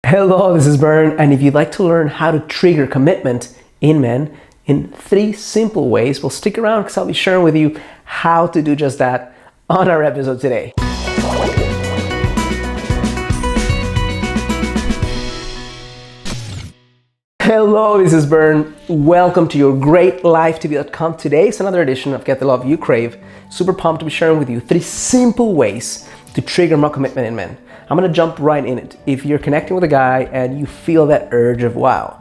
Hello, this is Bern, and if you'd like to learn how to trigger commitment in men in 3 simple ways, well, stick around because I'll be sharing with you how to do just that on our episode today. Hello, this is Bern. Welcome to your greatlifetv.com. Today is another edition of Get the Love You Crave. Super pumped to be sharing with you 3 simple ways to trigger more commitment in men. I'm gonna jump right in it. If you're connecting with a guy and you feel that urge of, wow,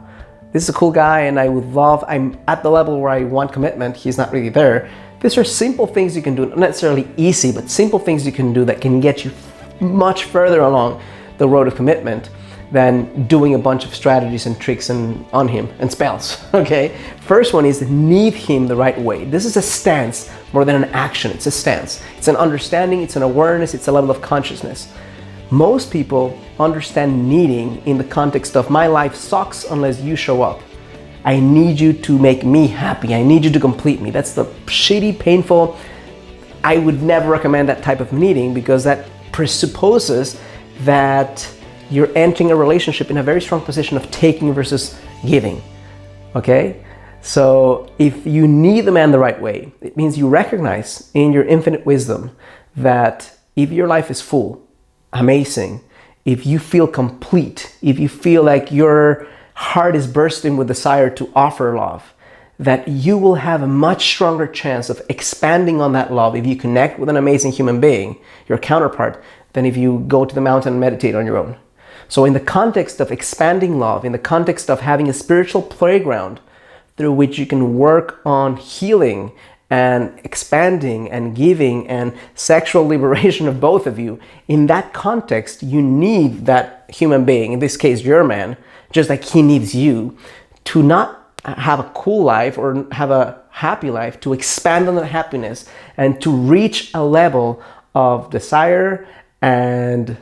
this is a cool guy and I'm at the level where I want commitment, he's not really there. These are simple things you can do, not necessarily easy, but simple things you can do that can get you much further along the road of commitment than doing a bunch of strategies and tricks on him and spells, okay? First one is need him the right way. This is a stance more than an action, it's a stance. It's an understanding, it's an awareness, it's a level of consciousness. Most people understand needing in the context of my life sucks unless you show up. I need you to make me happy. I need you to complete me. That's the shitty, painful. I would never recommend that type of needing because that presupposes that you're entering a relationship in a very strong position of taking versus giving. Okay? So if you need the man the right way, it means you recognize in your infinite wisdom that if your life is full, amazing, if you feel complete, if you feel like your heart is bursting with desire to offer love, that you will have a much stronger chance of expanding on that love if you connect with an amazing human being, your counterpart, than if you go to the mountain and meditate on your own. So in the context of expanding love, in the context of having a spiritual playground through which you can work on healing and expanding and giving and sexual liberation of both of you, in that context, you need that human being, in this case, your man, just like he needs you, to not have a cool life or have a happy life, to expand on that happiness and to reach a level of desire and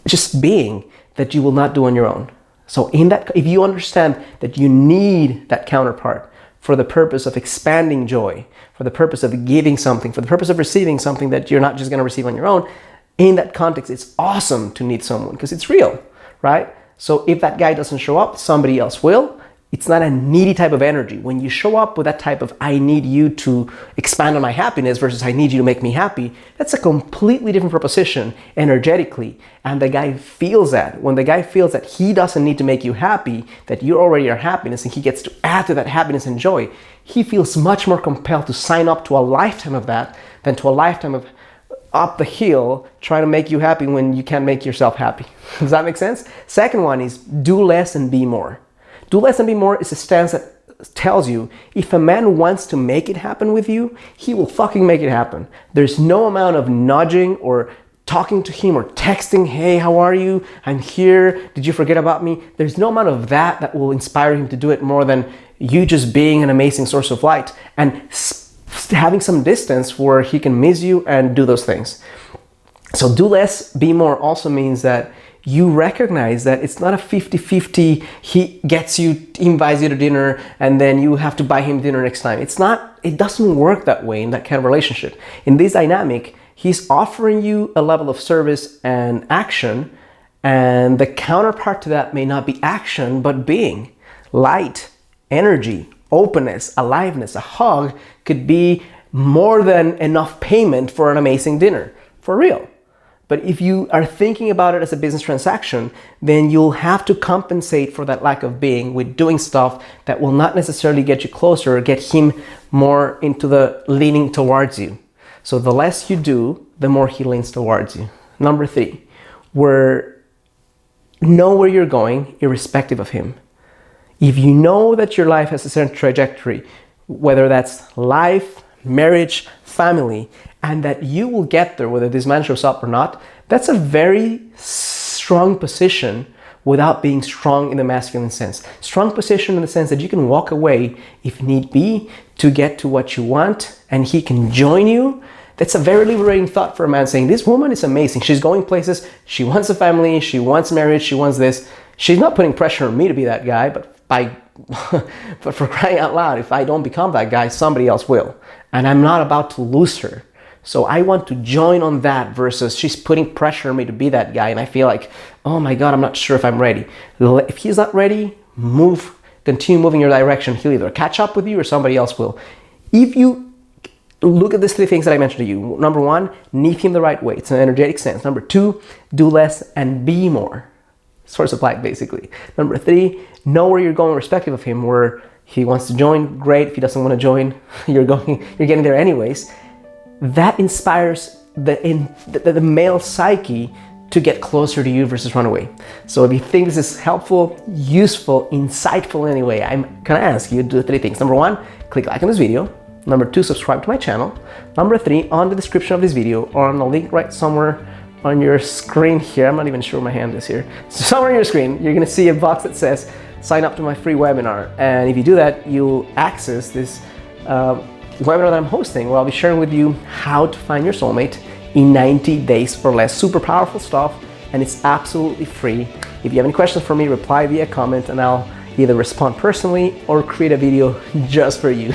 just being that you will not do on your own. So in that, if you understand that you need that counterpart for the purpose of expanding joy, for the purpose of giving something, for the purpose of receiving something that you're not just going to receive on your own, in that context, it's awesome to need someone because it's real, right? So if that guy doesn't show up, somebody else will. It's not a needy type of energy. When you show up with that type of, I need you to expand on my happiness versus I need you to make me happy, that's a completely different proposition energetically. And the guy feels that. When the guy feels that he doesn't need to make you happy, that you already are happiness and he gets to add to that happiness and joy, he feels much more compelled to sign up to a lifetime of that than to a lifetime of up the hill trying to make you happy when you can't make yourself happy. Does that make sense? Second one is do less and be more. Do less and be more is a stance that tells you if a man wants to make it happen with you, he will fucking make it happen. There's no amount of nudging or talking to him or texting, hey, how are you? I'm here. Did you forget about me? There's no amount of that will inspire him to do it more than you just being an amazing source of light and having some distance where he can miss you and do those things. So do less, be more also means that you recognize that it's not a 50-50, he gets you, invites you to dinner, and then you have to buy him dinner next time. It doesn't work that way in that kind of relationship. In this dynamic, he's offering you a level of service and action, and the counterpart to that may not be action, but being. Light, energy, openness, aliveness, a hug could be more than enough payment for an amazing dinner, for real. But if you are thinking about it as a business transaction, then you'll have to compensate for that lack of being with doing stuff that will not necessarily get you closer or get him more into the leaning towards you. So the less you do, the more he leans towards you. Number 3, know where you're going irrespective of him. If you know that your life has a certain trajectory, whether that's life, marriage, family, and that you will get there whether this man shows up or not, that's a very strong position without being strong in the masculine sense. Strong position in the sense that you can walk away if need be to get to what you want and he can join you. That's a very liberating thought for a man saying, this woman is amazing. She's going places. She wants a family. She wants marriage. She wants this. She's not putting pressure on me to be that guy, but for crying out loud, if I don't become that guy, somebody else will. And I'm not about to lose her. So I want to join on that versus she's putting pressure on me to be that guy. And I feel like, oh my God, I'm not sure if I'm ready. If he's not ready, continue moving your direction. He'll either catch up with you or somebody else will. If you look at these 3 things that I mentioned to you, number 1, meet him the right way. It's an energetic sense. Number 2, do less and be more. Source of light, basically. Number 3, know where you're going irrespective of him. Where he wants to join, great. If he doesn't want to join, you're getting there anyways. That inspires the male psyche to get closer to you versus run away. So if you think this is helpful, useful, insightful anyway, I'm gonna ask you to do 3 things. Number 1, click like on this video. Number 2, subscribe to my channel. Number 3, on the description of this video or on the link right somewhere on your screen here, I'm not even sure where my hand is here. So somewhere on your screen, you're gonna see a box that says sign up to my free webinar. And if you do that, you'll access this webinar that I'm hosting, where I'll be sharing with you how to find your soulmate in 90 days or less. Super powerful stuff, and it's absolutely free. If you have any questions for me, reply via comment and I'll either respond personally or create a video just for you.